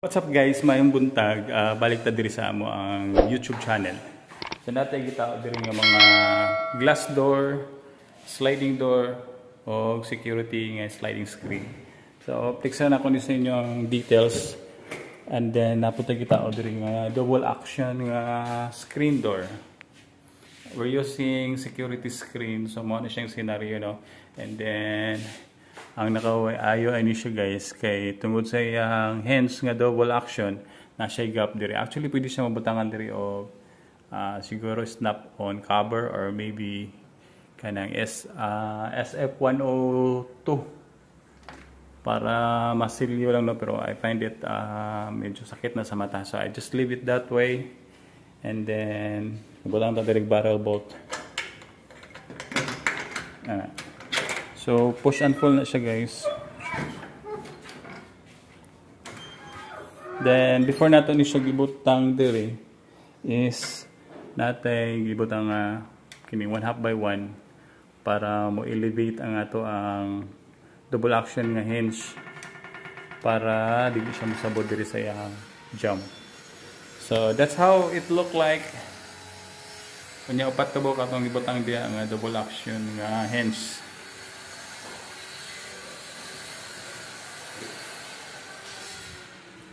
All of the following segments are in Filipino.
What's up guys, mayong buntag, balik ta diri sa amo ang YouTube channel. So natay kita diri nga mga glass door, sliding door o security nga sliding screen. So tiksan ako ni sa inyo ang details and then napunta kita diri nga double action nga screen door. We're using security screen, so mo na siyang scenario, no? And then ang nakaayo ani siya guys kay tungod sa iyang hands nga double action na siya gap diri. Actually pwede siya mabutangan diri o siguro snap on cover or maybe kanang SF102 para masilyo lang, no? Pero I find it medyo sakit na sa mata, so I just leave it that way and then butang ta diri barrel bolt. So push and pull na siya guys. Then before nato ni siya gibutang diri is natay gibutang kini 1/2 by 1 para mo elevate ang ato ang double action nga hinge para dili siya mosabot diri sa iyang jump. So that's how it look like. Kunya upat ka buok atong gibutang diya nga double action nga hinge.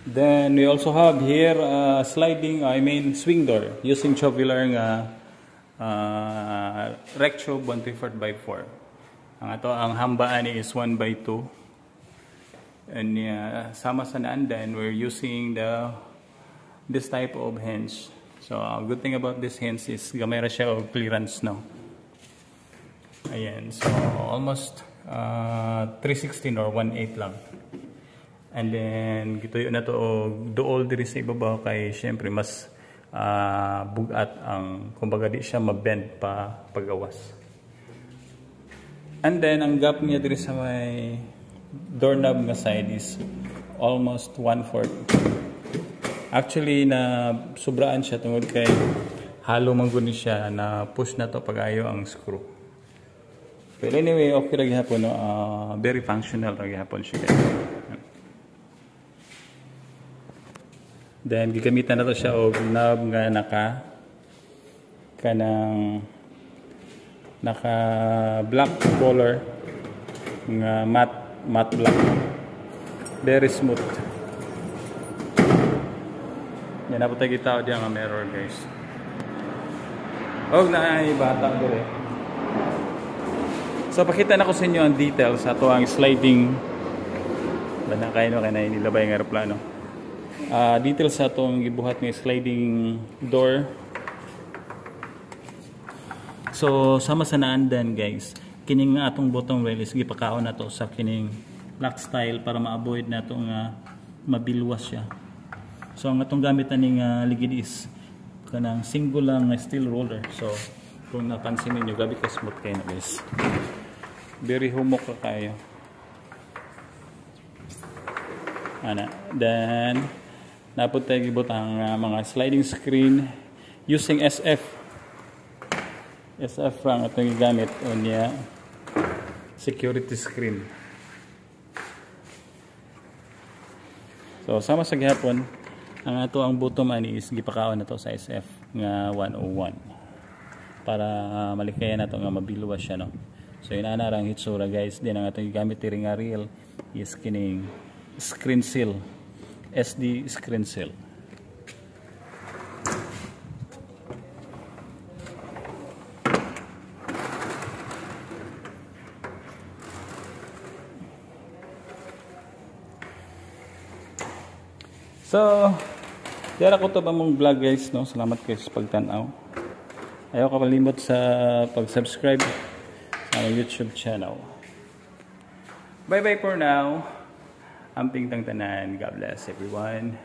Then we also have here swing door using tubular nga Recto 1/3/4. Ang ato ang hambaan is 1/2. And sama sa naandan we're using this type of hinge. So good thing about this hinge is gamay ra siya og clearance, no. Ayan, so almost 316 or 1/8 lang. And then gituyo na to og duol diri sa ibabaw kay syempre mas bugat ang kumbaga di siya mabend pa pagawas. And then ang gap niya diri sa may doorknob nga side is almost 1/4. Actually na sobraan siya tungod kay halo man guni siya na push na to pag-ayo ang screw. Pero anyway, okay ra gyapon, no? Very functional ra gyapon siya guys. Then gigamitan na to siya og knob nga naka black color nga matte black. Very smooth. Yan na po tayo kita diyan nga mirror guys. Og na ay bata dire. So pakita na ko sa inyo ang details sa ato ang sliding bana kayo kanay nilabay nga eroplano. Details sa itong gibuhat ng sliding door. So sama sa naandan guys, kining atong bottom rail is gipakaon na to sa kining lock style para ma-avoid na itong mabilwas siya. So ang atong gamit na ning ligid is kanang single lang steel roller. So kung napansin niyo gabi ka smooth kayo na guys. Very humok ka kayo. Then napod tayo gibot ang mga sliding screen using SF ang atong gigamit o niya security screen. So sama sa gihapon ang ato ang bottom ani is gipakaon na to sa SF nga 101 para malikayan nato nga mabilwas siya, no. So inana rang hitsura guys. Din ang atong gigamit diri nga reel is kining screen seal, SD screen seal. So, dira ko to ba mong vlog guys, no? Salamat kayo sa pagtanaw. Ayaw ka kalimot sa pag-subscribe sa YouTube channel. Bye bye for now. Amping tang tanan. God bless everyone.